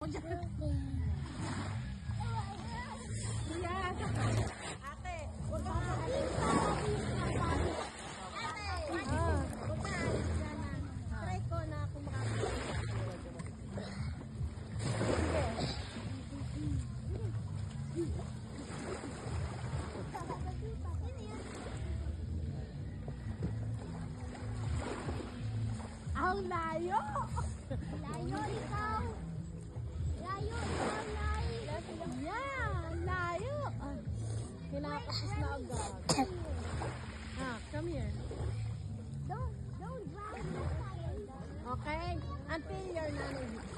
Ate, huwag ka makakalit. Try ko na kung makakalit. Ang layo! Layo ikaw! Layo ikaw, Nay! Yan! Layo! Ay, kinakapos na agad. Come here. Don't drive my side. Okay? Until your nanay hits.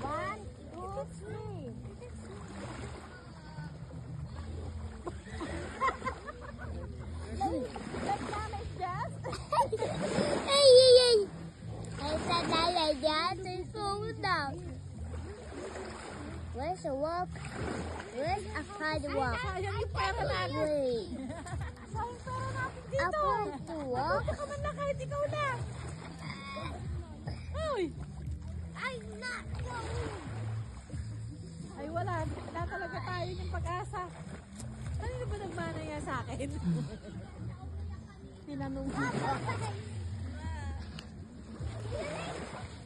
1, 2, 3. Let's damage just. Hey, hey, hey! Hey, sandali dyan. May phone daw. Where's the walk? Where's a sidewalk? Sayang yung pera natin. Wait. Sayang pera natin dito. Ako to walk? Punta ka man na kahit ikaw na. Uy! I'm not going. Ay wala talaga tayo ng pag-asa. Ano ba nagmana yan sa akin? Tinanong mo.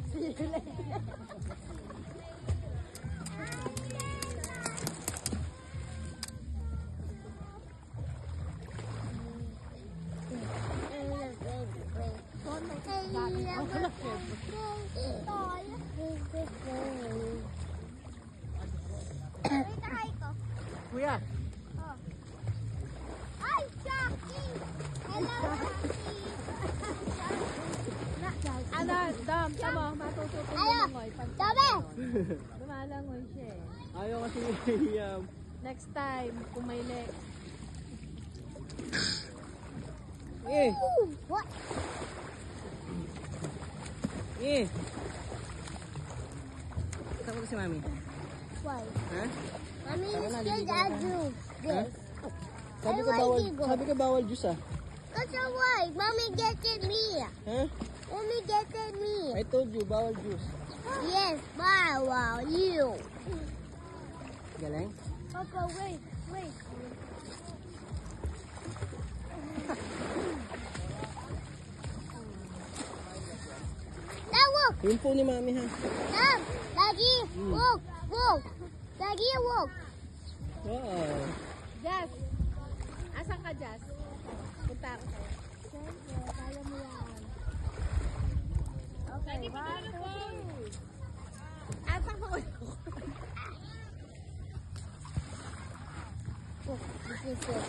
See you later. Kuya. Ay, Jackie! Hello, Jackie! Ano, Dom, tamo, matututo Ayaw. lumangoy. Dami! Lumalangoy siya eh. Ayaw kasi Next time, kung may next. What? Takot si Mami. Why? Ha? Mommy is Sana scared naliligo I ka. do this. Sabi ko Ay, bawal, ligo. sabi ko bawal juice ah. That's why. Mommy get at me. Ha? Mommy get at me. I told you, bawal juice. Yes, wow, you. Galing? Papa, wait. Now walk. Yun po ni Mami ha. Dad, Daddy, walk. Daddy, walk. Wow. Jazz! Asan ka, Jazz? Punta ako sa'yo. Siyempre, kaya mo yan. Okay, 1, 2, 3. Asan ko? Walk. This is it.